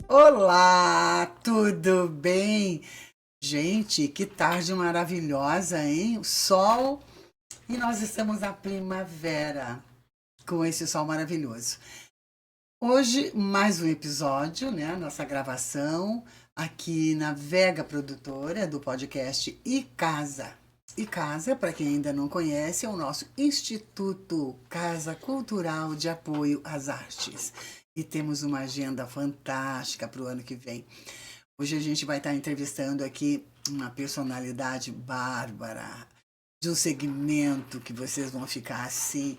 Olá, tudo bem? Gente, que tarde maravilhosa, hein? O sol e nós estamos na primavera com esse sol maravilhoso. Hoje, mais um episódio, né? Nossa gravação aqui na Vega Produtora do podcast iCasa. iCasa, para quem ainda não conhece, é o nosso Instituto Casa Cultural de Apoio às Artes. E temos uma agenda fantástica para o ano que vem. Hoje a gente vai estar entrevistando aqui uma personalidade bárbara, de um segmento que vocês vão ficar assim,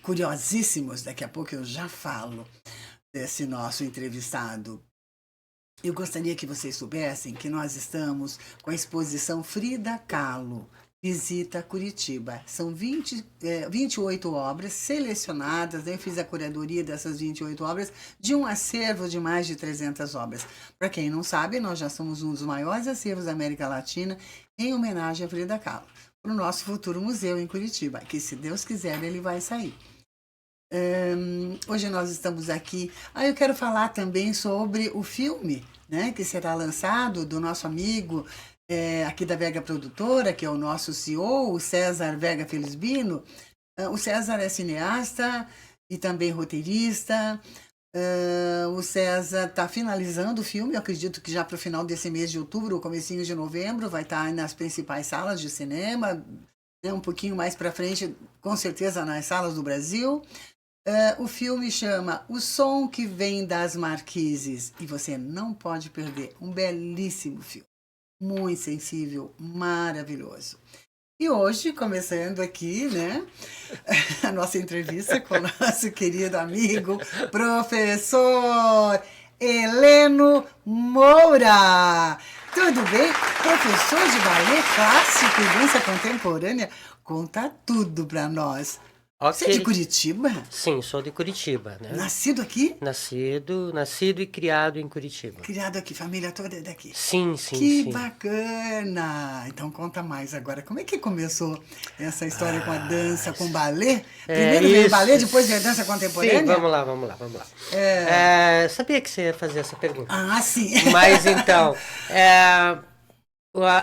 curiosíssimos. Daqui a pouco eu já falo desse nosso entrevistado. Eu gostaria que vocês soubessem que nós estamos com a exposição Frida Kahlo, Visita Curitiba. São 28 obras selecionadas, eu fiz a curadoria dessas 28 obras, de um acervo de mais de 300 obras. Para quem não sabe, nós já somos um dos maiores acervos da América Latina em homenagem a Frida Kahlo, para o nosso futuro museu em Curitiba, que se Deus quiser ele vai sair. Hoje nós estamos aqui. Eu quero falar também sobre o filme, né, que será lançado do nosso amigo aqui da Vega Produtora, que é o nosso CEO, o César Vega Felisbino. O César é cineasta e também roteirista. O César está finalizando o filme, eu acredito que já para o final desse mês de outubro ou comecinho de novembro vai estar nas principais salas de cinema, né, um pouquinho mais para frente, com certeza nas salas do Brasil. O filme chama O Som que Vem das Marquises e você não pode perder. Um belíssimo filme, muito sensível, maravilhoso. E hoje, começando aqui, né, a nossa entrevista com o nosso querido amigo, professor Heleno Moura. Tudo bem? Professor de balé clássico e dança contemporânea, conta tudo para nós. Você é de Curitiba? Sim, sou de Curitiba, né? Nascido aqui? Nascido e criado em Curitiba. Criado aqui, família toda é daqui? Sim. Que bacana! Então conta mais agora, como é que começou essa história com a dança, com o balé? Primeiro veio o balé, depois veio a dança contemporânea? Sim, vamos lá. Sabia que você ia fazer essa pergunta. Sim. Mas então,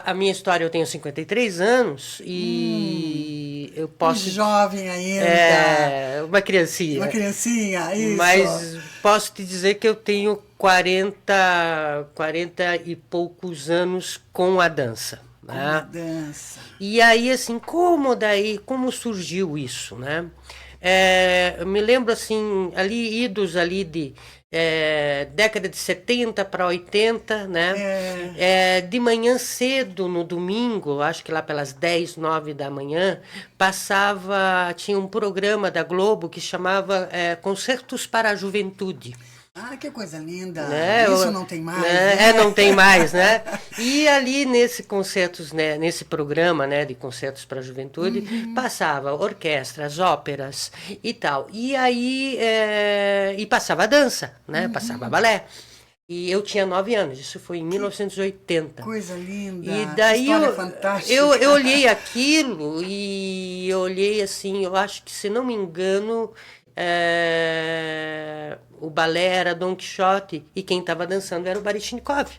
a minha história, eu tenho 53 anos e eu posso... Jovem ainda. Uma criancinha. Uma criancinha, isso. Mas posso te dizer que eu tenho 40 e poucos anos com a dança. Com a dança. E aí, assim, como surgiu isso, né? Eu me lembro, assim, idos de... década de 70 para 80, né? De manhã cedo, no domingo, acho que lá pelas 10, 9 da manhã, tinha um programa da Globo que chamava Concertos para a Juventude. Que coisa linda! Né? Isso não tem mais, né? Não tem mais, né? E ali nesse programa, né, de Concertos para a Juventude, passava orquestras, óperas e tal. E aí, e passava dança, né? Passava balé. E eu tinha 9 anos, isso foi em 1980. Coisa linda! E daí fantástica. Eu olhei aquilo e eu olhei assim, eu acho que, se não me engano... o balé era Don Quixote e quem estava dançando era o Baryshnikov.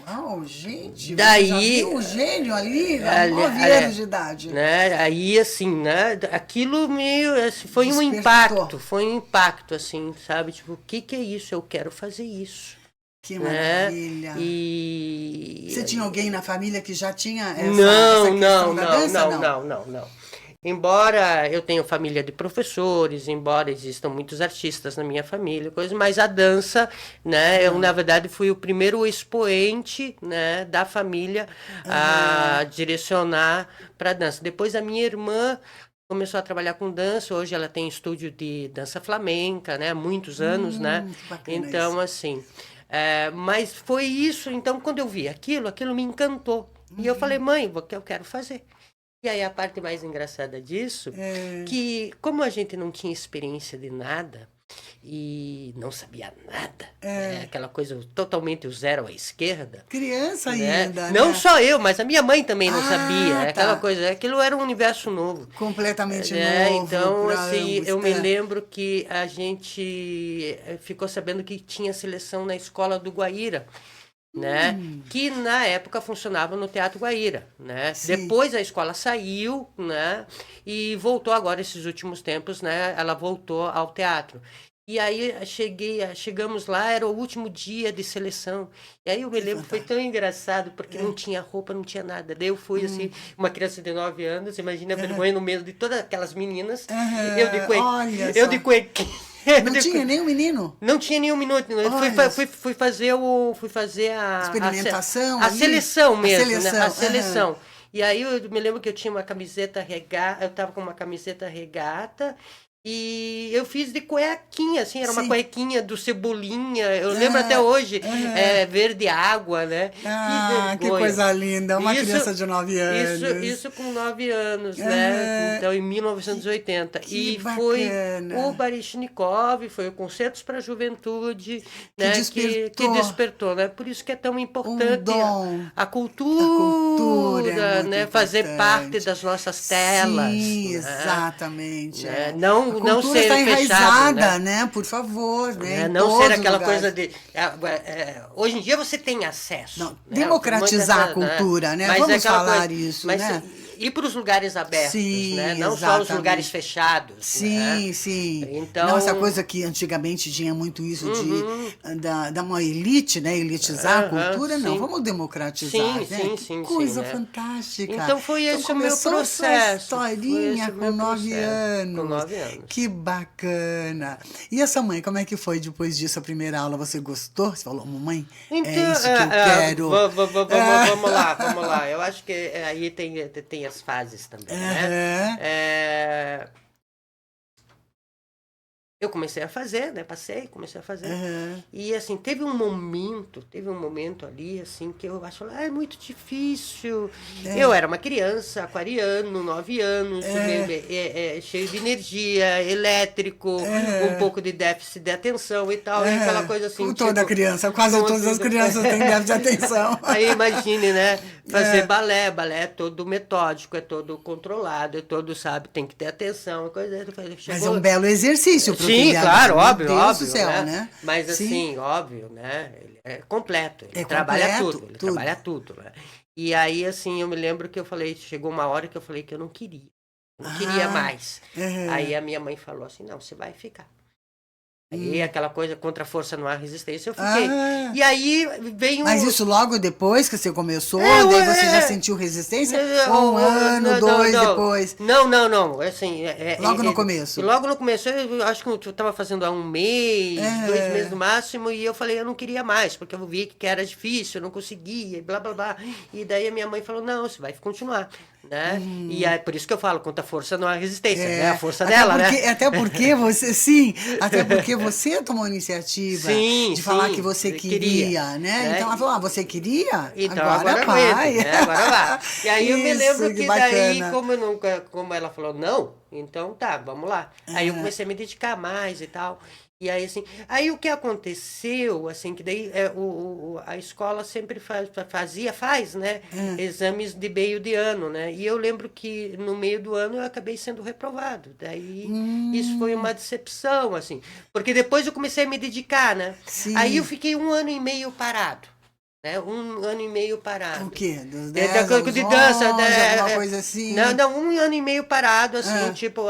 Uau, gente! Daí, você já viu o gênio ali, 9 anos de idade. Né? Aí, assim, né? Aquilo meio... foi Despertou. um impacto, assim, sabe? Tipo, o que é isso? Eu quero fazer isso. Que maravilha! E... Você tinha alguém na família que já tinha essa questão da dança? Não. Embora eu tenha família de professores, embora existam muitos artistas na minha família, mas a dança, né, eu, na verdade, fui o primeiro expoente, né, da família a direcionar para a dança. Depois a minha irmã começou a trabalhar com dança, hoje ela tem estúdio de dança flamenca, né, há muitos anos, né? Então, assim... mas foi isso, então, quando eu vi aquilo me encantou. E eu falei, mãe, eu quero fazer. E aí a parte mais engraçada disso, que como a gente não tinha experiência de nada, e não sabia nada. Né? Aquela coisa totalmente o zero à esquerda. Criança Né? ainda, Não né? só eu, mas a minha mãe também não sabia. tá. Aquela coisa, aquilo era um universo novo. Completamente Né? novo. Então, pra assim, ambos. eu me lembro que a gente ficou sabendo que tinha seleção na escola do Guaíra. Né? Que na época funcionava no Teatro Guaíra, né? Sim. Depois a escola saiu, né? E voltou agora esses últimos tempos, né? Ela voltou ao teatro. E aí chegamos lá, era o último dia de seleção. E aí eu me lembro, foi tão engraçado, porque não tinha roupa, não tinha nada. Daí eu fui assim, uma criança de 9 anos, imagina a vergonha no meio de todas aquelas meninas. Olha Eu só. de cuequinha. Não tinha nenhum menino? Não tinha nenhum minuto. Fui fazer a experimentação, a seleção mesmo, seleção, né? A seleção. E aí eu me lembro que eu tinha uma camiseta regata, eu tava com uma camiseta regata e eu fiz de cuequinha, assim, era uma cuequinha do Cebolinha, eu lembro até hoje, verde água, né? Que coisa linda, uma criança de 9 anos. Isso com 9 anos, né? Então, em 1980. Que foi bacana. o Baryshnikov, foi o Concertos para a Juventude, né? despertou. Que despertou, né? Por isso que é tão importante dom. a cultura, É né? muito Fazer importante. parte das nossas telas. Sim, né? exatamente. Né? A Não cultura ser está fechado, enraizada, né? Por favor, né? Em Não todos ser aquela os lugares. coisa de... hoje em dia você tem acesso. Não, né? democratizar a cultura, né? Mas Vamos é aquela falar coisa, isso, mas né? ir para os lugares abertos, Sim, né? Não só os exatamente. lugares fechados. Sim, né? sim. Então, não, essa coisa que antigamente tinha muito isso da uma elite, né? Elitizar a cultura, não. sim. Vamos democratizar, Sim, né? sim, Que sim, coisa sim, né? fantástica. Então foi esse o meu começou processo. Essa historinha Foi esse o com meu 9 processo, anos. com 9 anos. Que bacana. E essa mãe, como é que foi depois disso, a primeira aula? Você gostou? Você falou, mamãe, Então, é isso que eu quero. Vamos lá. Eu acho que aí tem as fases também, né? Eu comecei a fazer, né? Comecei a fazer. E assim, teve um momento ali, assim, que eu acho, é muito difícil. Eu era uma criança, aquariano, 9 anos, cheio de energia, elétrico, um pouco de déficit de atenção e tal, e aquela coisa assim. Como toda criança, quase todas as crianças têm déficit de atenção. Aí imagine, né? Fazer balé é todo metódico, é todo controlado, é todo, sabe, tem que ter atenção, coisa. Mas é um belo exercício para Sim, claro, óbvio, Deus óbvio, do céu, né? Mas Sim. assim, óbvio, né? Ele é completo, ele É trabalha completo, tudo, trabalha tudo, né? E aí, assim, eu me lembro que eu falei, chegou uma hora que eu falei que eu não queria mais. Aí a minha mãe falou assim, não, você vai ficar. Aí aquela coisa, contra a força não há resistência, eu fiquei. E aí veio... Mas isso logo depois que você começou? Daí você já sentiu resistência? Ou 1 ano, 2 depois? Não. Assim, logo no começo? Logo no começo, eu acho que eu estava fazendo há 1 mês, 2 meses no máximo, e eu falei, eu não queria mais, porque eu vi que era difícil, eu não conseguia, e blá, blá, blá. E daí a minha mãe falou, não, você vai continuar. Né? E é por isso que eu falo, contra a força não há resistência, né? A força dela, né? Até porque você tomou a iniciativa de falar que você queria, né? Então ela falou, você queria? Então agora vai. Né? Agora vai. E aí eu me lembro que daí, bacana. como ela falou, não, então tá, vamos lá. Aí eu comecei a me dedicar mais e tal. E aí, assim, aí o que aconteceu, assim, que daí a escola sempre faz, né, exames de meio de ano, né, e eu lembro que no meio do ano eu acabei sendo reprovado, daí isso foi uma decepção, assim, porque depois eu comecei a me dedicar, né, Sim. Aí eu fiquei 1 ano e meio parado. Né? 1 ano e meio parado. O quê? Dos 10 aos 11, de dança, alguma coisa assim? Não, 1 ano e meio parado, assim, tipo,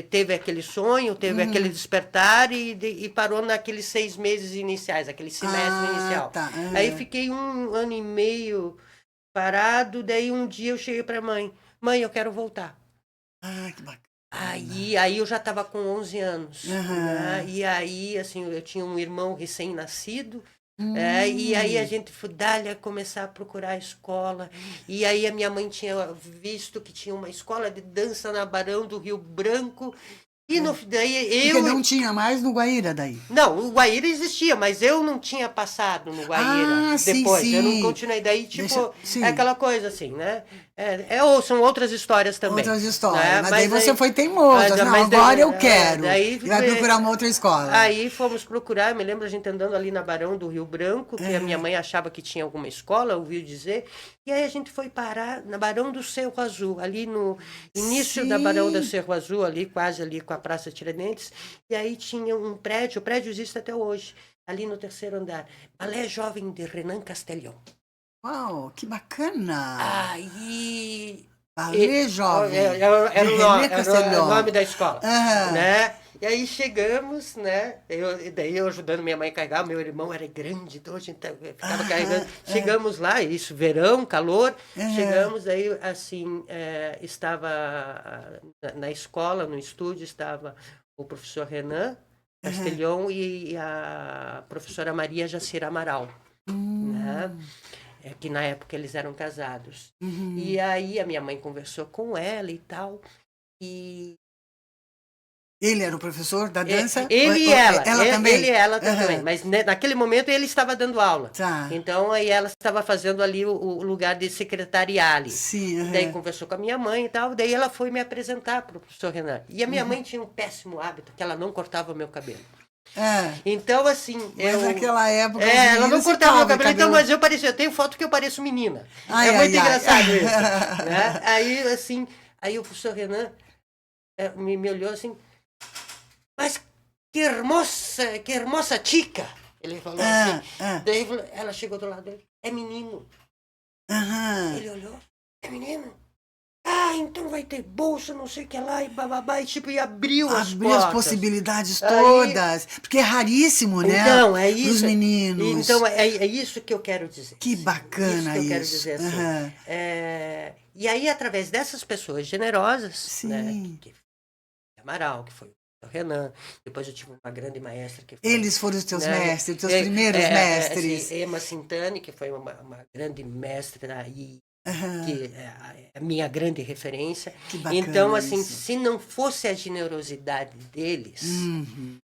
teve aquele sonho, teve aquele despertar e parou naqueles 6 meses iniciais, aquele semestre inicial. Tá. Aí fiquei 1 ano e meio parado, daí um dia eu cheguei pra mãe, eu quero voltar. Que bacana. Aí eu já estava com 11 anos. Né? E aí, assim, eu tinha um irmão recém-nascido, e aí a gente foi começar a procurar a escola. E aí a minha mãe tinha visto que tinha uma escola de dança na Barão do Rio Branco. E daí Porque não tinha mais no Guaíra daí? Não, o Guaíra existia, mas eu não tinha passado no Guaíra depois. Sim. Eu não continuei. Daí, tipo, é aquela coisa assim, né? Ou são outras histórias também. Outras histórias. Né? Mas daí você foi teimoso. Não, agora eu quero. E vai procurar uma outra escola. Aí fomos procurar, eu me lembro a gente andando ali na Barão do Rio Branco, que a minha mãe achava que tinha alguma escola, ouviu dizer, e aí a gente foi parar na Barão do Cerro Azul, ali no início da Barão do Cerro Azul, ali quase ali com a Praça Tiradentes, e aí tinha um prédio, o prédio existe até hoje, ali no 3º andar, Balé Jovem de Renan Castellón. Uau, que bacana! Aí... Balé Jovem. Era o nome da escola. Né? E aí chegamos, né? Daí eu ajudando minha mãe a carregar, meu irmão era grande, então a gente ficava carregando. Chegamos lá, isso, verão, calor. Chegamos, aí assim, estava na escola, no estúdio, estava o professor Renan Castellón e a professora Maria Jacira Amaral. Né? Que na época eles eram casados. E aí a minha mãe conversou com ela e tal. E ele era o professor da dança? Ele e ela. Ela também? Ele e ela também. Mas naquele momento ele estava dando aula. Tá. Então aí ela estava fazendo ali o lugar de secretariar ali. Sim. Daí conversou com a minha mãe e tal. Daí ela foi me apresentar para o professor Renan. E a minha mãe tinha um péssimo hábito, que ela não cortava o meu cabelo. Então, assim... Mas naquela época... ela não cortava meu cabelo, então, mas eu tenho foto que eu pareço menina. Muito engraçado isso. Né? Aí, assim, aí o professor Renan me olhou assim, mas que hermosa chica! Ele falou assim. Daí ela chegou do lado dele, é menino. Ele olhou, é menino? Então vai ter bolsa, não sei o que lá, e bababá, e tipo, e abriu as portas. As possibilidades todas, porque é raríssimo, né? Então, é isso. Os meninos. Então, é isso que eu quero dizer. Que bacana isso. Que eu quero dizer assim. E aí, através dessas pessoas generosas, né, que Amaral, que foi o Renan, depois eu tive uma grande maestra que foi... Eles foram os teus mestres, os teus primeiros mestres. Assim, Emma Sintani, que foi uma grande mestra aí, que é a minha grande referência. Que bacana. Então, assim, isso. se não fosse a generosidade deles,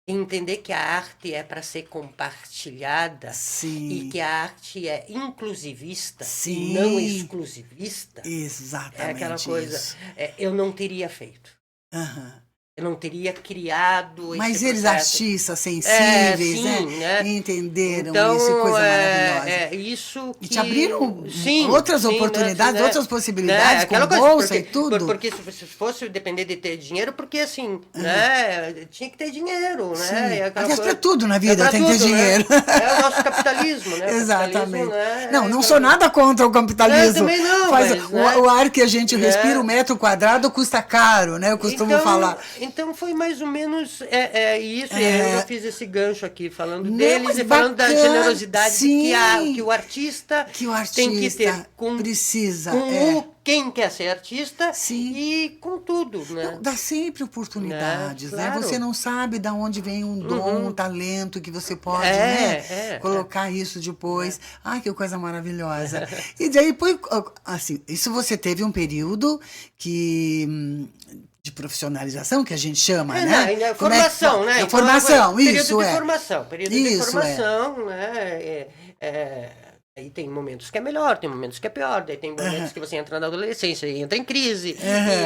entender que a arte é para ser compartilhada e que a arte é inclusivista e não exclusivista, exatamente, é aquela coisa, eu não teria feito. Eu não teria criado mas esse eles, processo. Artistas sensíveis, né? Entenderam então, isso, coisa maravilhosa. Isso que... E te abriram outras oportunidades, outras possibilidades, com bolsa e tudo. Porque se fosse depender de ter dinheiro, porque assim, né, tinha que ter dinheiro, né? Aliás, para tudo na vida tem que ter dinheiro. Né? É o nosso capitalismo, né? Exatamente. Capitalismo, não sou nada contra o capitalismo. Também não, o ar que a gente respira, o metro quadrado, custa caro, né? Eu costumo falar. Então foi mais ou menos isso, e eu já fiz esse gancho aqui, falando deles e falando da generosidade que o artista tem que ter precisa, quem quer ser artista e com tudo. Né? Não, dá sempre oportunidades, né? Você não sabe de onde vem um dom, um talento que você pode colocar isso depois. Ai, que coisa maravilhosa. E daí, assim, isso você teve um período de profissionalização, que a gente chama, né? Formação, né? Formação, isso Período de formação, né? Aí tem momentos que é melhor, tem momentos que é pior, daí tem momentos que você entra na adolescência e entra em crise,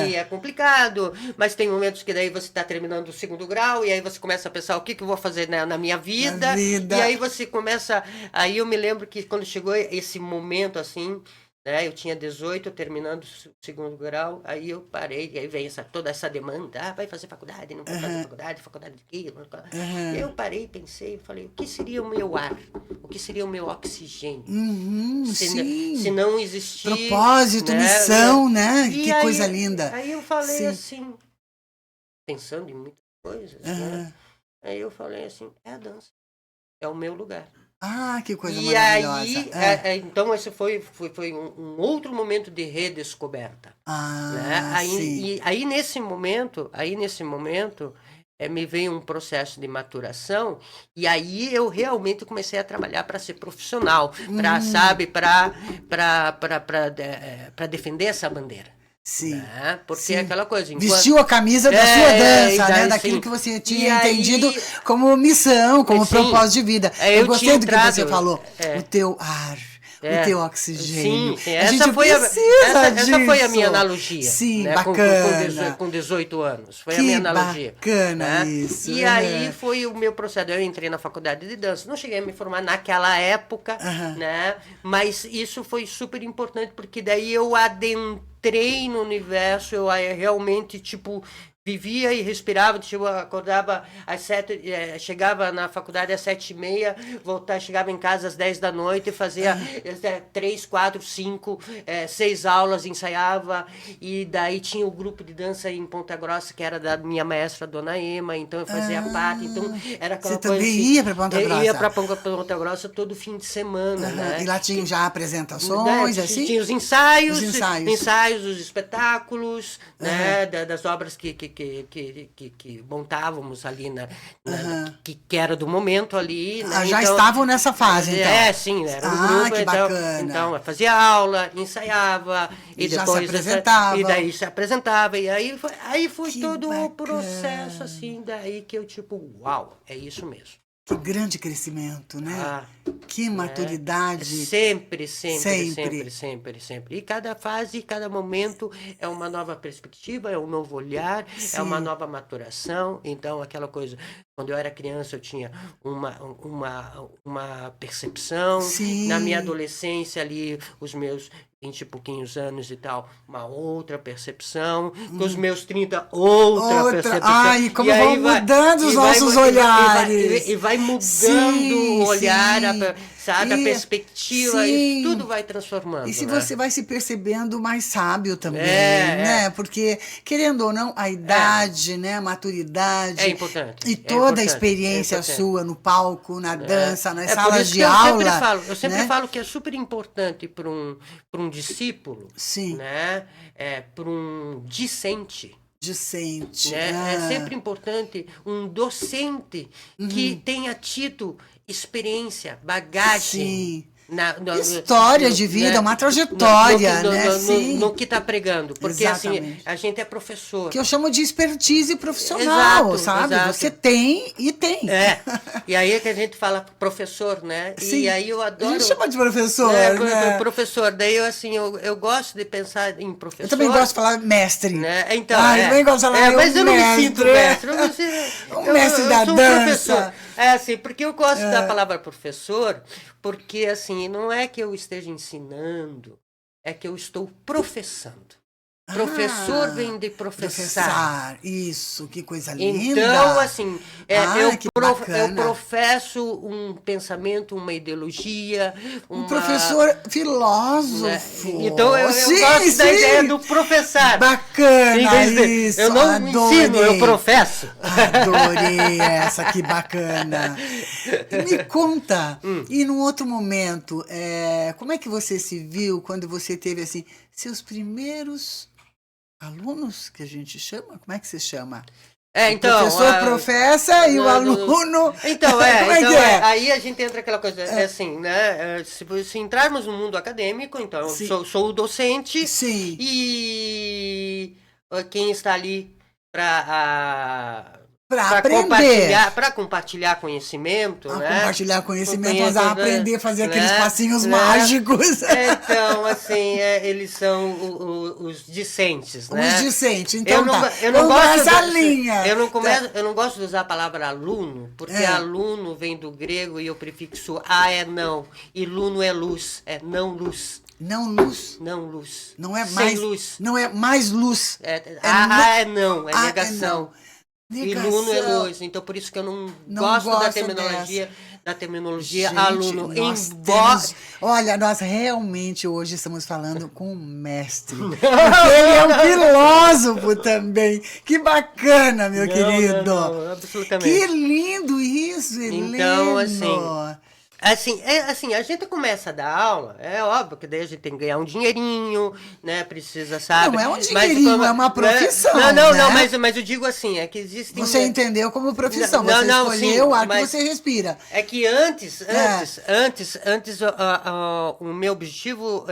e é complicado, mas tem momentos que daí você está terminando o 2º grau, e aí você começa a pensar o que eu vou fazer na minha vida, e aí você começa... Aí eu me lembro que quando chegou esse momento, assim... Eu tinha 18, terminando o 2º grau, aí eu parei, e aí vem toda essa demanda, vai fazer faculdade, não vai fazer faculdade de quê? Eu parei, pensei, falei, o que seria o meu ar? O que seria o meu oxigênio? Se não existir... Propósito, missão, né? Que coisa linda. Aí eu falei assim, pensando em muitas coisas, né? Aí eu falei assim, é a dança, é o meu lugar. Que coisa maravilhosa. E aí, então esse foi um outro momento de redescoberta. Né? Aí nesse momento, me veio um processo de maturação, e aí eu realmente comecei a trabalhar para ser profissional, para defender essa bandeira. Porque é aquela coisa... Vestiu a camisa da sua dança, né? Daquilo que você tinha entendido como missão, como propósito de vida. Eu gostei do que você falou. O teu ar, o teu oxigênio. Sim, a gente essa foi a minha analogia. Sim, né? bacana. Com 18 anos. Foi Que a minha analogia. Bacana né? isso. E aí foi o meu processo. Eu entrei na faculdade de dança. Não cheguei a me formar naquela época, né? Mas isso foi super importante, porque daí eu adentrei no universo, eu realmente, tipo, vivia e respirava, tipo, eu acordava às 7, chegava na faculdade às 7h30, chegava em casa às 10 da noite, fazia 3, 4, 5, 6 aulas, ensaiava, e daí tinha o grupo de dança em Ponta Grossa, que era da minha maestra, Dona Ema, então eu fazia parte, então era aquela Você coisa também assim, ia para Ponta Grossa? Ia para Ponta Grossa todo fim de semana, né? E lá tinha já apresentações, assim? Tinha os ensaios, os os espetáculos, né? Das obras que montávamos ali, que era do momento ali. Né? Já estavam nessa fase, então? Sim, era um grupo. Que bacana. Então, eu fazia aula, ensaiava, e depois já se apresentava. E daí se apresentava. E aí foi todo bacana. o processo, assim, daí que eu, tipo, uau, é isso mesmo. Que grande crescimento, né? Que maturidade. Sempre. E cada fase, cada momento é uma nova perspectiva, é um novo olhar, é uma nova maturação. Então, aquela coisa, quando eu era criança eu tinha uma percepção. Sim. Na minha adolescência ali, os meus 20 e pouquinhos anos e tal, uma outra percepção. Com os meus 30, outra percepção. Ai, como vão mudando os nossos olhares. E vai mudando o olhar, sabe? A perspectiva, e tudo vai transformando. E se você vai se percebendo mais sábio também, né? Porque, querendo ou não, a idade, né? A maturidade. É importante. E toda a experiência sua no palco, na dança, nas salas de aula. Eu sempre falo que é super importante para um discípulo, né? Para um discente. Né? É sempre importante um docente que tenha tido experiência, bagagem. História de vida, uma trajetória, né? No que está pregando. Porque assim, a gente é professor. Que eu chamo de expertise profissional, sabe? Exato. Você tem e tem. E aí é que a gente fala professor, né? Sim. E aí eu adoro... A gente chama de professor, né? Professor. Daí eu gosto de pensar em professor. Eu também gosto de falar mestre. Né? Então, eu também gosto de falar mas eu não me sinto mestre. Um mestre da dança. Professor. Assim, porque eu gosto da palavra professor, porque assim, não é que eu esteja ensinando, é que eu estou professando. Professor vem de professar. Isso, que coisa linda. Então, assim, eu professo um pensamento, uma ideologia. Um professor filósofo. Então, eu gosto da ideia do professar. Bacana isso. Eu não ensino, eu professo. Adorei essa, que bacana. Me conta, e num outro momento, como é que você se viu quando você teve, assim, seus primeiros alunos, que a gente chama? Como é que se chama? Então, o professor professa e o aluno... Então, como é que é? Aí a gente entra aquela coisa, assim, né? Se entrarmos no mundo acadêmico, então, eu sou o docente. Sim. E quem está ali para compartilhar conhecimento, né? Compartilhar conhecimento, nós vamos aprender a fazer aqueles passinhos mágicos. Então, assim, eles são os discentes, né? Os discentes, então eu não gosto dessa linha. Eu não gosto de usar a palavra aluno, porque aluno vem do grego e o prefixo a é não, e luno é luz, é não luz. Não luz? Não luz. Não é sem mais luz. Não é mais luz. É não, é negação. E luno é luz, então por isso que eu não gosto da terminologia Gente, aluno. Olha, nós realmente hoje estamos falando com um mestre. Porque ele é um filósofo também. Que bacana, meu querido. Não, absolutamente. Que lindo isso, Heleno. Então, assim, a gente começa a dar aula, é óbvio que daí a gente tem que ganhar um dinheirinho, né? Precisa, sabe? Não é um dinheirinho, é uma profissão. Não, mas eu digo assim, é que existem... Você entendeu como profissão, você escolheu o ar que você respira. É que antes o meu objetivo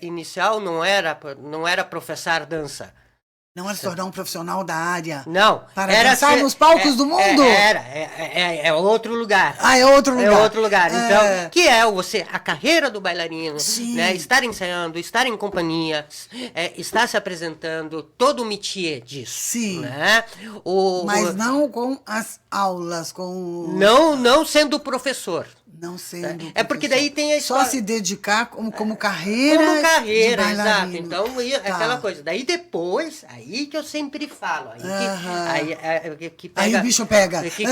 inicial não era professar dança. Não era se tornar um profissional da área. Não. Para dançar nos palcos do mundo? É outro lugar. Ah, é outro lugar. É outro lugar. Então, que é a carreira do bailarino, Sim. né? Estar ensaiando, estar em companhia, estar se apresentando, todo o métier disso. Sim. Né? Mas não com as aulas, com... Não sendo professor. Não sendo. É porque daí tem a só se dedicar como carreira. Como carreira, de exato. Então, tá. aquela coisa. Daí depois, aí que eu sempre falo. Aí o bicho pega. Que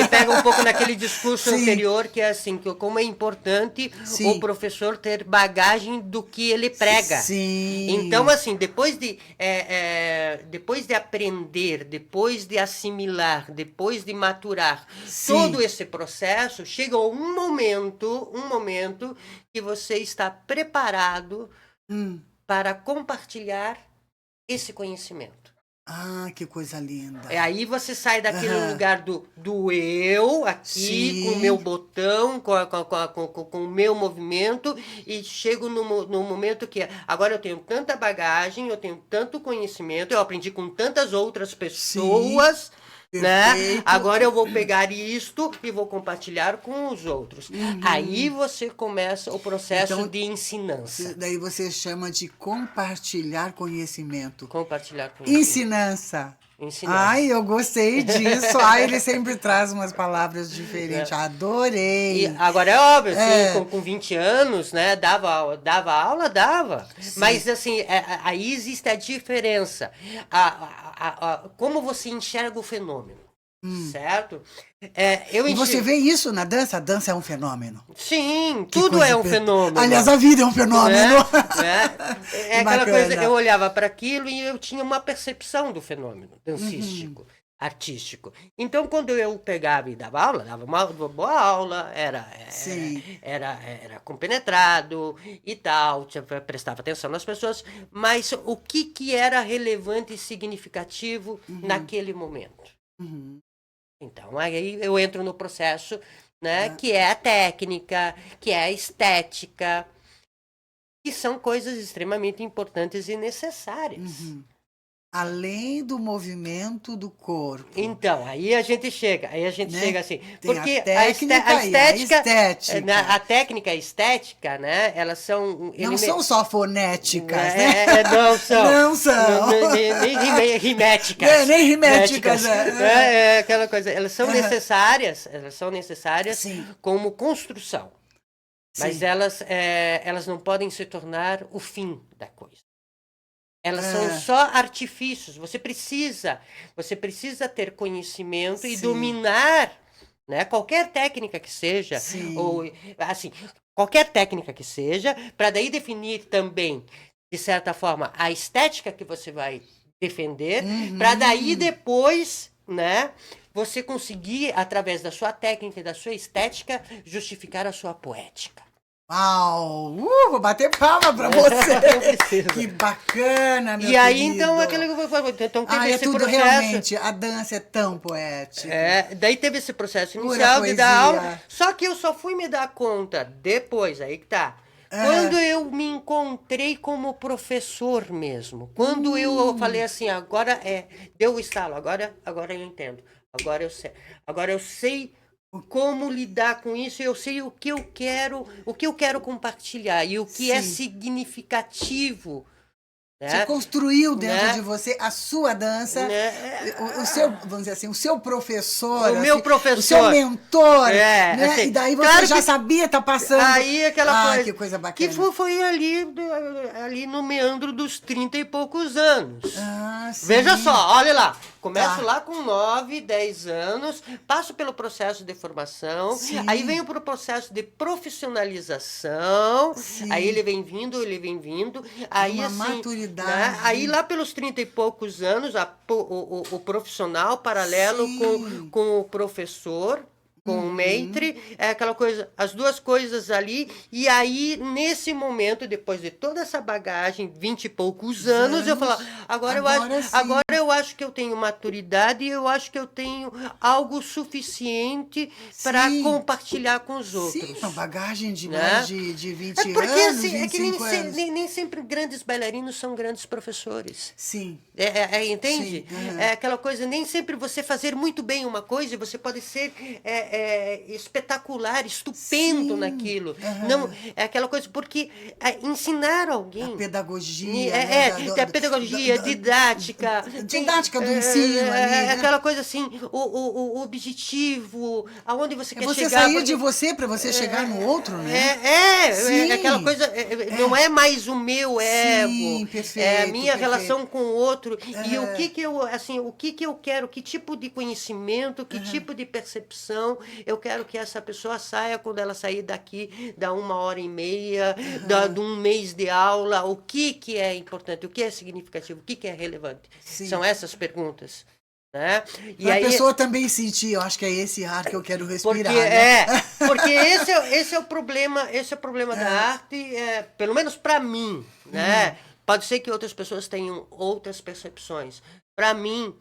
pega um pouco naquele discurso Sim. anterior, que é assim, que como é importante Sim. o professor ter bagagem do que ele prega. Sim. Então, assim, depois de aprender, depois de assimilar, depois de maturar Sim. todo esse processo, chega um momento que você está preparado para compartilhar esse conhecimento. Ah, que coisa linda. Aí você sai daquele lugar do eu, aqui, Sim. com o meu botão, com o meu movimento, e chego no momento que agora eu tenho tanta bagagem, eu tenho tanto conhecimento, eu aprendi com tantas outras pessoas. Sim. Né? Perfeito. Agora eu vou pegar isto e vou compartilhar com os outros. Aí você começa o processo Então, de ensinança. Daí você chama de compartilhar conhecimento. Compartilhar conhecimento. Ensinança. Ensinança. Ai, eu gostei disso. Ai, ele sempre traz umas palavras diferentes. Adorei. E agora é óbvio, assim, com 20 anos, né? Dava aula. Sim. Mas assim, aí existe a diferença. Como você enxerga o fenômeno. Certo? E você vê isso na dança? A dança é um fenômeno. Sim, Que tudo coisa é um fenômeno. Aliás, a vida é um fenômeno. É aquela Bacana. coisa, eu olhava para aquilo e eu tinha uma percepção do fenômeno dancístico, artístico. Então, quando eu pegava e dava aula, dava uma boa aula, era compenetrado e tal, prestava atenção nas pessoas, mas o que era relevante e significativo naquele momento? Então, aí eu entro no processo, né, que é a técnica, que é a estética, que são coisas extremamente importantes e necessárias. Além do movimento do corpo. Então, aí a gente chega assim, Tem porque a estética, a técnica e a estética, né, elas são... Não são só fonéticas, né? Não são. Não são. Nem riméticas. Nem riméticas. É aquela coisa, elas são necessárias Sim. como construção. Mas Sim. elas não podem se tornar o fim da coisa. Elas são só artifícios. Você precisa ter conhecimento e dominar, né, qualquer técnica que seja, ou assim, qualquer técnica que seja, para daí definir também, de certa forma, a estética que você vai defender, para daí depois, né, você conseguir, através da sua técnica e da sua estética, justificar a sua poética. Uau! Vou bater palma pra você! Que bacana, meu E aí, querido. então, então teve esse tudo processo. Realmente, a dança é tão poética. Daí teve esse processo Pura inicial de dar poesia. aula. Só que eu só fui me dar conta depois, aí que tá. Quando eu me encontrei como professor mesmo. Quando eu falei assim, agora deu o estalo, agora eu entendo. Agora eu sei como lidar com isso, eu sei o que eu quero compartilhar e o que é significativo. Você construiu dentro de você a sua dança, o seu, vamos dizer assim, o seu professor, meu professor, o seu mentor, né? Assim, E daí você claro já que, sabia estar passando. Aí aquela coisa, que coisa bacana. Que foi ali no meandro dos 30 e poucos anos. Veja só, olha lá. Começo lá com 9, 10 anos, passo pelo processo de formação, aí venho para o processo de profissionalização, aí ele vem vindo, aí uma assim, maturidade. Né? Aí lá pelos 30 e poucos anos, o profissional paralelo com o professor, com o Maitre, é aquela coisa, as duas coisas ali, e aí, nesse momento, depois de toda essa bagagem, 20 e poucos anos, eu falo, agora eu acho que eu tenho maturidade e eu acho que eu tenho algo suficiente para compartilhar com os outros. Sim, uma bagagem de mais de 20 porque, anos, assim, 25 anos. Nem sempre grandes bailarinos são grandes professores. Sim. Entende? Sim. É aquela coisa, nem sempre você fazer muito bem uma coisa, você pode ser espetacular, estupendo naquilo. Não, é aquela coisa, porque ensinar alguém... A pedagogia. A pedagogia, didática. Didática do ensino ali, né? Aquela coisa assim, o objetivo, aonde você quer você chegar. Sair de você para você chegar no outro, né? Aquela coisa, não é mais o meu ego. Sim, perfeito. É a minha relação com o outro. E o que eu quero, que tipo de conhecimento, que tipo de percepção eu quero que essa pessoa saia quando ela sair daqui, da 1h30, de um mês de aula, o que é importante, o que é significativo, o que é relevante. Sim. São essas perguntas. Né? E a pessoa também sentir, eu acho que é esse ar que eu quero respirar. Porque esse é o problema, da arte, pelo menos para mim, né? Pode ser que outras pessoas tenham outras percepções. Para mim,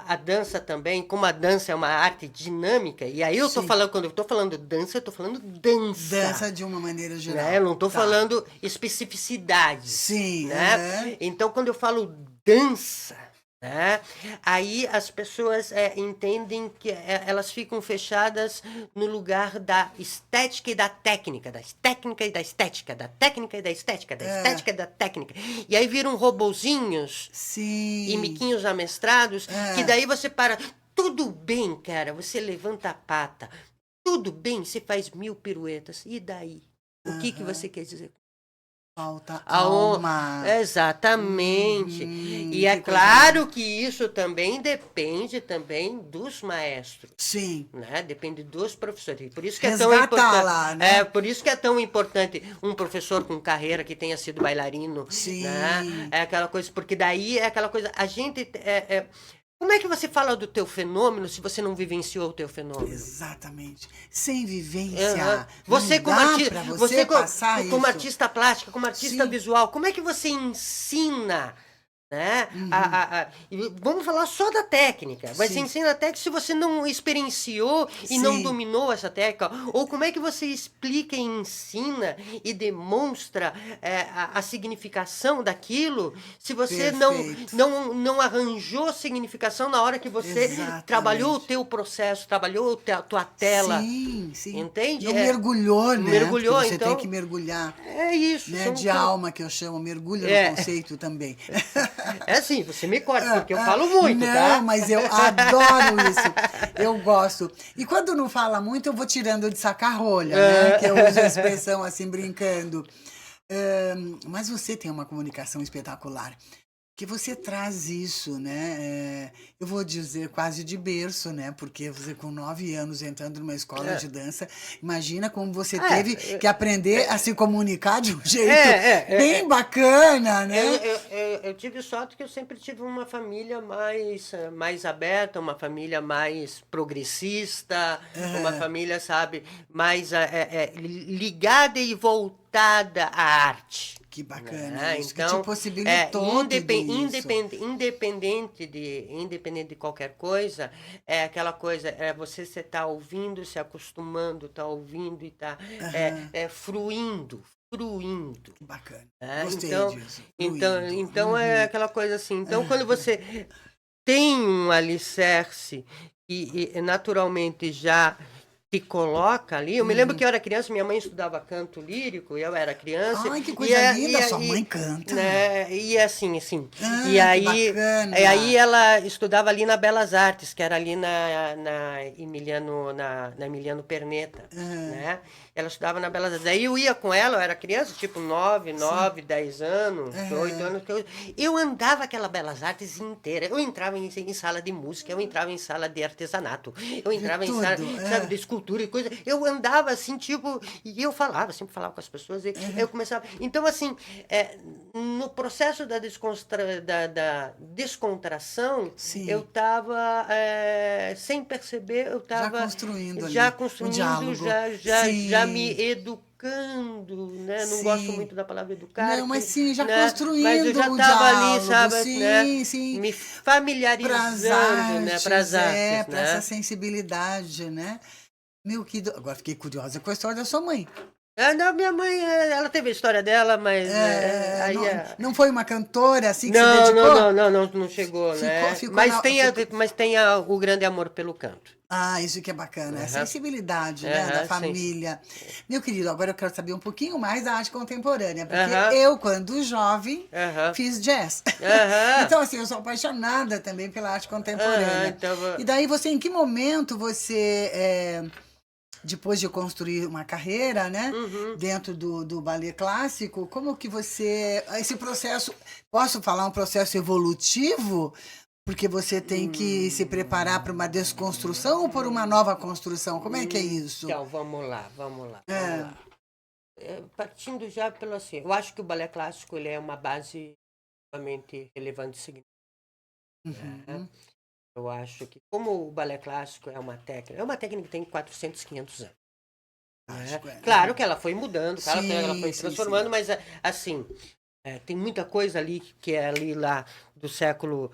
a dança também, como a dança é uma arte dinâmica, e aí eu tô falando, quando eu tô falando dança, eu tô falando dança. Dança de uma maneira geral. Né? Eu não tô falando especificidade. Sim. Né? Então, quando eu falo dança, né? Aí as pessoas entendem que elas ficam fechadas no lugar da estética e da técnica, da técnica e da estética, da técnica e da estética, da estética e da técnica. E aí viram robozinhos e miquinhos amestrados, que daí você para. Tudo bem, cara, você levanta a pata. Tudo bem, você faz 1000 piruetas. E daí? O que você quer dizer? Falta alma. Exatamente. E é claro que isso também depende também dos maestros. Sim. Né? Depende dos professores. Por isso que é tão importante. Lá, né? Por isso que é tão importante um professor com carreira que tenha sido bailarino. Sim. Né? É aquela coisa, porque daí é aquela coisa. A gente. Como é que você fala do teu fenômeno se você não vivenciou o teu fenômeno? Exatamente. Sem vivência. Você como artista, como artista plástica, como artista visual, como é que você ensina, né? Vamos falar só da técnica. Você ensina a técnica se você não experienciou e não dominou essa técnica. Ou como é que você explica e ensina e demonstra a significação daquilo se você não arranjou significação na hora que você trabalhou o teu processo, trabalhou a tua tela. Sim. Entende? Não mergulhou, né? Mergulhou, porque você então, tem que mergulhar. É isso. Né? De alma, que eu chamo. Mergulha no conceito também. Assim, você me corta, porque eu falo muito, tá? Não, mas eu adoro isso. Eu gosto. E quando não fala muito, eu vou tirando de saca-rolha, né? Que eu uso a expressão assim, brincando. Mas você tem uma comunicação espetacular. Que você traz isso, né? Eu vou dizer quase de berço, né? Porque você com 9 anos entrando numa escola de dança, imagina como você teve que aprender a se comunicar de um jeito bem bacana, né? Eu tive sorte que eu sempre tive uma família mais aberta, uma família mais progressista, uma família, sabe, mais ligada e voltada à arte. Que bacana, isso então, que te possibilitou independente de qualquer coisa, é aquela coisa, você está ouvindo, se acostumando, está ouvindo e está fruindo. Que bacana. Gostei disso. Então é aquela coisa assim. Então, quando você tem um alicerce e naturalmente já te coloca ali. Eu me lembro que eu era criança, minha mãe estudava canto lírico, e eu era criança. Ai, que coisa linda, sua mãe canta. Né, e assim. E aí ela estudava ali na Belas Artes, que era ali na Emiliano Perneta, né? Ela estudava na Belas Artes. Aí eu ia com ela, eu era criança, tipo 9, 10 anos, 8 anos. Eu andava aquela Belas Artes inteira. Eu entrava em sala de música, eu entrava em sala de artesanato, eu entrava em sala, sabe, de escultura. escultura e coisa. Eu andava assim, tipo, e eu falava, sempre falava com as pessoas, e eu começava. Então, assim, no processo da descontração, Sim. eu estava, sem perceber, eu Já estava construindo ali já um construindo, diálogo. já me Sim, educando, né? Não gosto sim. muito da palavra educar, Não, mas sim, já né? Mas eu construindo já o estava ali, diálogo. sabe, né? Sim, sim. Me Para as familiarizando, né? Para as artes, artes, para essa né? sensibilidade, né? Meu, agora fiquei curiosa com a história da sua mãe. Não, minha mãe, ela teve a história dela, mas aí Não, não foi uma cantora assim que se não, não, dedicou? não, não, não, não chegou, né? Ficou Mas tem, o grande amor pelo canto. Ah, isso que é bacana, a Aham, sensibilidade, né, da aham, sim. família. Meu querido, agora eu quero saber um pouquinho mais da arte contemporânea, porque Aham, eu, quando jovem, aham, fiz jazz. aham, Então, assim, eu sou apaixonada também pela arte aham, contemporânea. então, E daí, você, em que momento você, depois de construir uma carreira, né, uhum. dentro do ballet clássico, como que você, esse processo, posso falar um processo evolutivo? Porque você tem que se preparar para uma desconstrução ou por uma nova construção? Como é que é isso? Então, vamos lá, vamos lá, vamos É. lá. Partindo já pelo assim, eu acho que o balé clássico ele é uma base extremamente relevante e significativa, né? Uhum. Eu acho que, como o balé clássico é uma técnica que tem 400, 500 anos. Né? Acho Claro que ela foi mudando, claro que ela sim, foi sim, sim. transformando, mas assim, tem muita coisa ali que é ali lá do século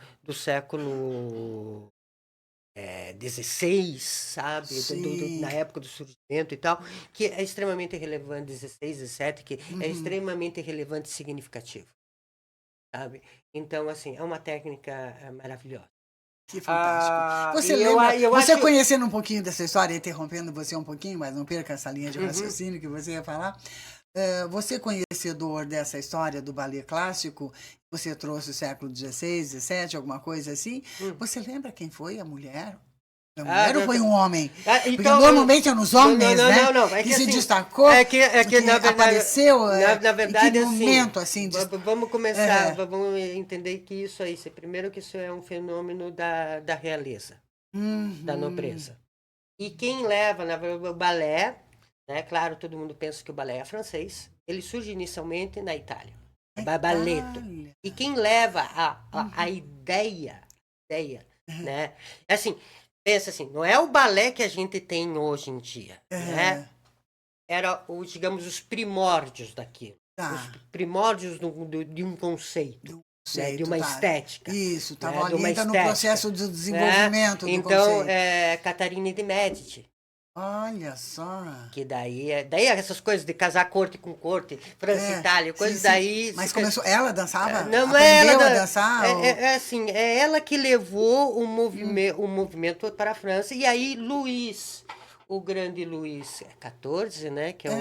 16, sabe? Na Sim. época do surgimento e tal, que é extremamente relevante, 16, 17, que é Uhum. extremamente relevante e significativo, sabe? Então, assim, é uma técnica maravilhosa. Que fantástico. Você E lembra, eu você acho. conhecendo um pouquinho dessa história, interrompendo você um pouquinho, mas não perca essa linha de Uhum. raciocínio que você ia falar. Você conhecedor dessa história do ballet clássico, você trouxe o século XVI, XVII, alguma coisa assim. Hum. Você lembra quem foi a mulher? Foi uma Ah, mulher ou foi um homem? Porque então, normalmente é nos não, não, homens, não, né? não, não. É Que que se assim, destacou, que na verdade, apareceu, na em que verdade, assim, momento, assim, vamos começar, é, vamos entender que isso aí, primeiro que isso é um fenômeno da realeza, da uhum, nobreza. E quem leva, na verdade, o balé, né? Claro, todo mundo pensa que o balé é francês. Ele surge inicialmente na Itália. a Balletto. Itália. E quem leva a Uhum, ideia, uhum, né? Assim, pensa assim, não é o balé que a gente tem hoje em dia, né? é, Era, digamos, os primórdios daquilo. Os tá, primórdios de um conceito, do né? De conceito, uma tá. estética, Isso, né? tava De ali, uma entra no estética, processo do né? desenvolvimento do Então, conceito. Catarina de Médici, Olha só. que daí essas coisas de casar corte com corte, França e Itália, Sim, coisas sim. daí. Mas começou, ela dançava? Não é ela Aprendeu a dançar? assim, é ela que levou o movimento para a França. E aí o grande Luís XIV, né, que é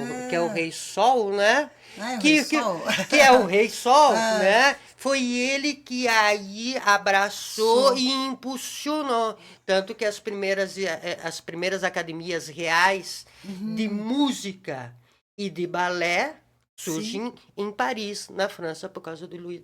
o É, Rei Sol, né, ai, o Rei que, que, Sol. que é o Rei Sol, Ah, né, foi ele que aí abraçou sou. e impulsionou, tanto que as primeiras academias reais de Uhum, música e de balé sim. surgem em Paris, na França, por causa de Luís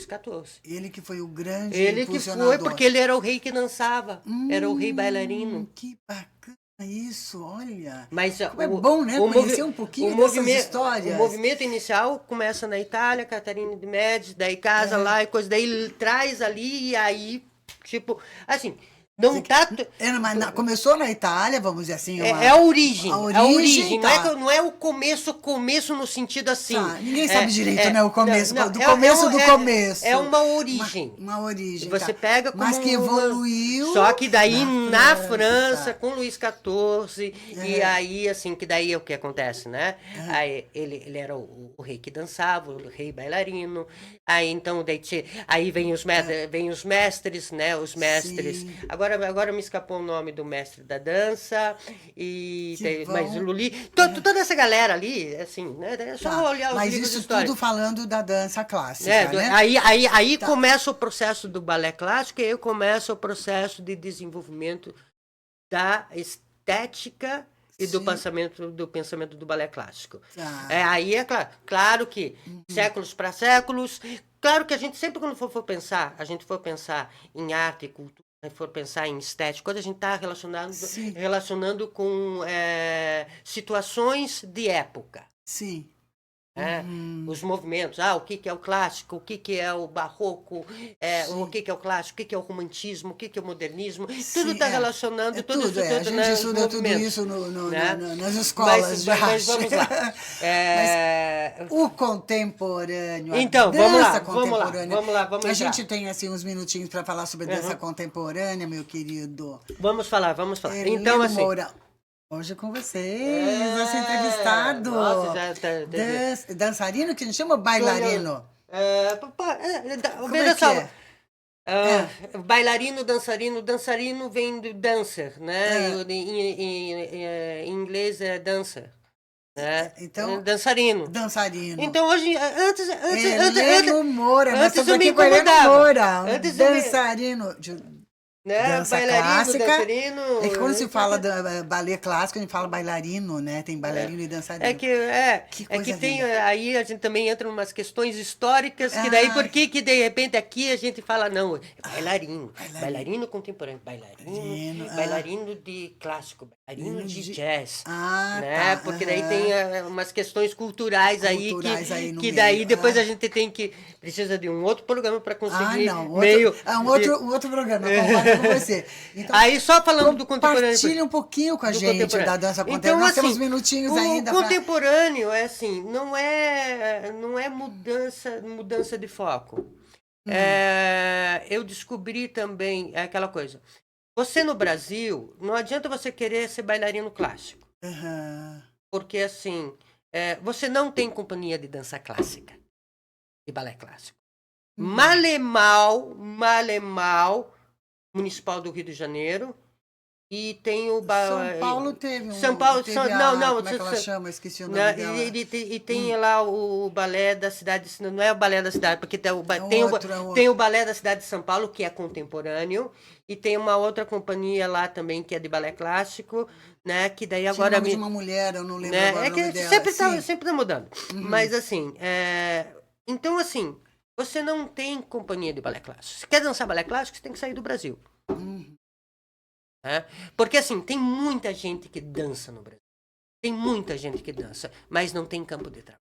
XIV. Ele que foi o grande Ele que foi, impulsionador. porque ele era o rei que dançava, era o rei bailarino. Que bacana isso, olha. Mas Como é bom, né? o, Conhecer movi, um o, pouquinho dessas movimento, o histórias. movimento inicial começa na Itália, Catarina de Médici, daí casa É, lá e coisa, daí ele traz ali e aí, tipo, assim, não dizer que- tá. começou na Itália, vamos dizer assim, É a origem, a origem, não é, tá. não é o começo no sentido assim. Tá, ninguém sabe direito, né? O Não, começo, não, do começo do é começo. uma origem. Uma origem, Você tá. pega como Mas que evoluiu Só que daí na na França, França. com Luís XIV, e É, aí, assim, que daí é o que acontece, né? é, Aí ele era o rei que dançava, o rei bailarino. Aí então, aí vem os mestres, né? Os mestres. sim, Agora me escapou o nome do mestre da dança, que mas o vão. Luli. Toda essa galera ali, assim, né? É Tá. só olhar os Mas livros de isso história. tudo falando da dança clássica, né? Aí Tá. começa o processo do balé clássico e aí começa o processo de desenvolvimento da estética e Sim, do pensamento do balé clássico. tá. Aí é claro que séculos para séculos, claro que a gente sempre quando for pensar, a gente for pensar em arte e cultura, Se for pensar em estética, quando a gente está Sim, relacionando com situações de época, sim. né? Uhum. Os movimentos, o que é o clássico, o que é o barroco, o Sim, que é o clássico, o que é o romantismo, o que é o modernismo, tudo sim, está é. relacionando É tudo tudo, isso é. A tudo, gente né, os estuda tudo movimentos, isso né? nas escolas de Mas arte. vamos lá. Mas É, o contemporâneo, a Então, dança contemporânea. vamos A entrar. gente tem assim uns minutinhos para falar sobre dança Uhum. contemporânea, meu querido. Vamos falar, vamos falar. Então, Herlino assim, Moura. Hoje é com vocês, nosso entrevistado. nossa, já Dançarino que a gente chama ou tô olhando. bailarino? Como é Veja que só, é? É, bailarino, dançarino vem do dancer, né? é. Em inglês é dancer, né? Então, Dançarino. dançarino. Então hoje, Heleno Moura, nós antes estamos eu me aqui com Heleno incomodava. Moura, um Antes eu me, dançarino de né? dança Bailarino, clássica. dançarino. É que quando se fala de balé clássico, a gente fala bailarino, né? Tem bailarino e É dançarino. que, Que é que coisa tem, linda. aí a gente também entra em umas questões históricas, que daí por Ai, que de repente aqui a gente fala, não, é bailarino, bailarino. bailarino contemporâneo, Bailarino, bailarino de clássico, bailarino de jazz, né? Tá, Porque daí tem aham. umas questões culturais aí Culturais aí no que daí meio. depois a gente tem que, precisa de um outro programa para conseguir Não, meio de... um outro programa, eu concordo com você. Então, Aí só falando do contemporâneo, compartilhe um pouquinho com a do gente contemporâneo. da dança Então, contemporânea. Nós temos assim, minutinhos o ainda para. contemporâneo é assim, não é mudança de foco. Eu descobri também aquela coisa. Você no Brasil, não adianta você querer ser bailarino clássico, porque assim, você não tem companhia de dança clássica, de balé clássico. Malemal, Municipal do Rio de Janeiro. E tem o São Paulo teve São Paulo, teve não, como é que ela chama? Esqueci o nome né, dela. e tem lá o balé da cidade, não é o balé da cidade, porque tem É um tem o outro. balé da cidade de São Paulo, que é contemporâneo, e tem uma outra companhia lá também, que é de balé clássico, né, que daí Tinha o agora nome de uma mulher, eu não lembro né, agora é o nome que dela. Sim. sempre tá mudando. Mas assim, então assim, você não tem companhia de balé clássico. Se quer dançar balé clássico, você tem que sair do Brasil. Né? Porque assim, tem muita gente que dança no Brasil. Tem muita gente que dança, mas não tem campo de trabalho.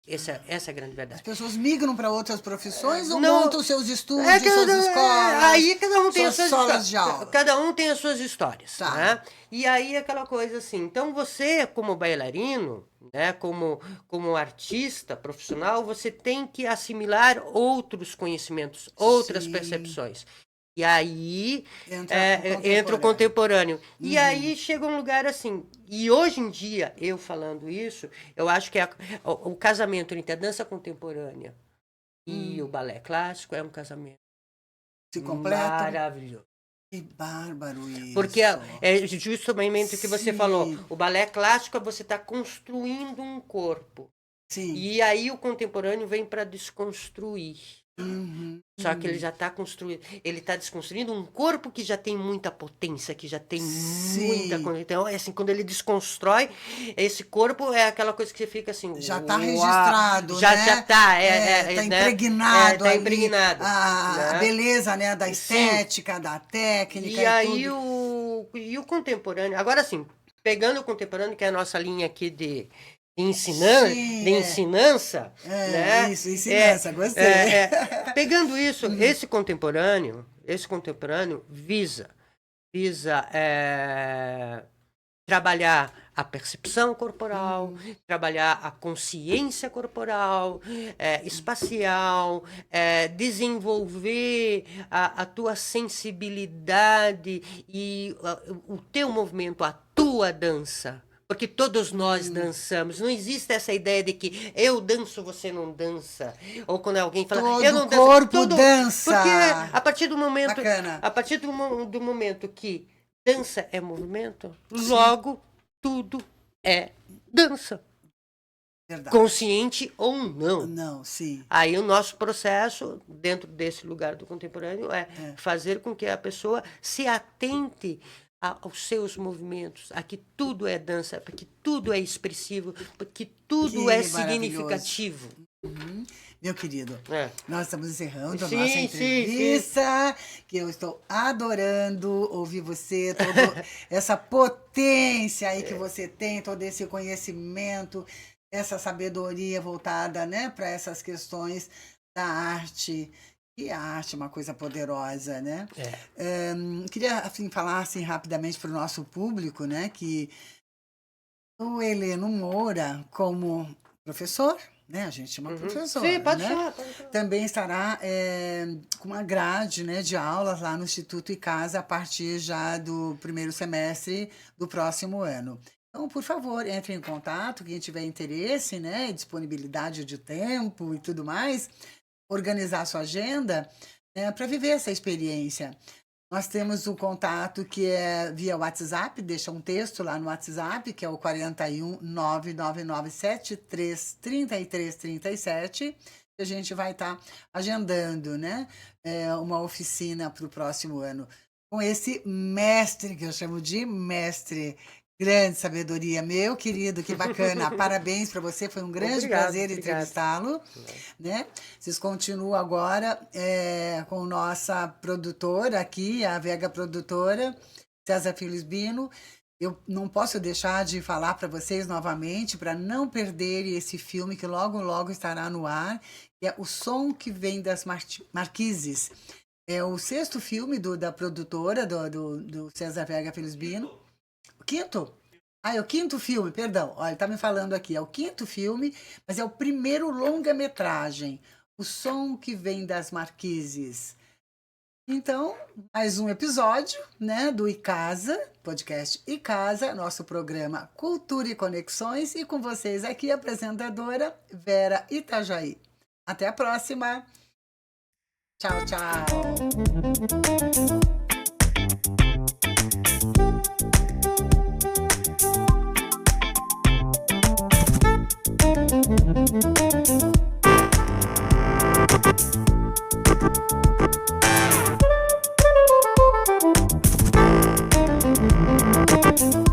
Essa é a grande As verdade. pessoas migram para outras profissões ou Não, montam seus estúdios, suas escolas, aí cada um tem as suas suas salas histórias. de aula? Cada um tem as suas histórias, Tá. né? E aí aquela coisa assim. Então você, como bailarino, né, como artista profissional, você tem que assimilar outros conhecimentos, outras Sim. percepções. E aí Entra entra o contemporâneo. E aí chega um lugar assim. E hoje em dia, eu falando isso, eu acho que o casamento entre a dança contemporânea e o balé clássico é um casamento Se completam. maravilhoso. Que bárbaro isso. Porque é justamente o que você falou. Sim. O balé clássico, você está construindo um corpo. Sim. E aí o contemporâneo vem para desconstruir. Só que ele já está construindo, ele está desconstruindo um corpo que já tem muita potência, que já tem muita coisa. Então, assim, quando ele desconstrói, esse corpo é aquela coisa que você fica assim. Já está registrado, né? Já está. Está impregnado tá ali. impregnado. A beleza, né? Da estética, da técnica e aí tudo. E o contemporâneo. Agora sim, pegando o contemporâneo, que é a nossa linha aqui de ensinança, né? Isso, ensinança, gostei. Pegando isso, esse contemporâneo visa trabalhar a percepção corporal, trabalhar a consciência corporal, espacial, desenvolver a tua sensibilidade e o teu movimento, a tua dança. Porque todos nós dançamos. Não existe essa ideia de que eu danço, você não dança. Ou quando alguém fala, Todo eu não danço. corpo dança. Porque a partir do momento, Bacana. a partir do momento que dança é movimento, logo tudo é dança. Verdade. Consciente ou não. Não, sim. Aí o nosso processo, dentro desse lugar do contemporâneo, é fazer com que a pessoa se atente aos seus movimentos, a que tudo é dança, porque tudo é expressivo, porque tudo é significativo. Meu querido, nós estamos encerrando a Sim, nossa sim, entrevista, que eu estou adorando ouvir você, toda essa potência aí que você tem, todo esse conhecimento, essa sabedoria voltada, né, para essas questões da arte. E a arte é uma coisa poderosa, né? Queria assim, falar assim, rapidamente para o nosso público, né, que o Heleno Moura, como professor, né? A gente é uma professora, Sim, pode né? falar, pode falar. Também estará com uma grade, né, de aulas lá no Instituto ICASA a partir já do primeiro semestre do próximo ano. Então, por favor, entre em contato, quem tiver interesse, né, disponibilidade de tempo e tudo mais, organizar sua agenda, né, para viver essa experiência. Nós temos o contato que é via WhatsApp, deixa um texto lá no WhatsApp, que é o 41 99973 3337. A gente vai estar agendando, né, uma oficina para o próximo ano. Com esse mestre, que eu chamo de mestre, grande sabedoria, meu querido, que bacana. Parabéns para você, foi um grande prazer entrevistá-lo. Né? Vocês continuam agora com nossa produtora aqui, a Vega Produtora, César Filipino. Eu não posso deixar de falar para vocês novamente, para não perderem esse filme que logo, logo estará no ar, que é O Som que Vem das Marquises. É o 6º filme da produtora, do César Vega Filipino. O 5º? É o 5º filme, perdão. Olha, ele está me falando aqui. É o 5º filme, mas é o primeiro longa-metragem. O Som que Vem das Marquises. Então, mais um episódio, né, do ICASA, podcast ICASA, nosso programa Cultura e Conexões. E com vocês aqui, a apresentadora Vera Itajaí. Até a próxima. Tchau, tchau. Thank you.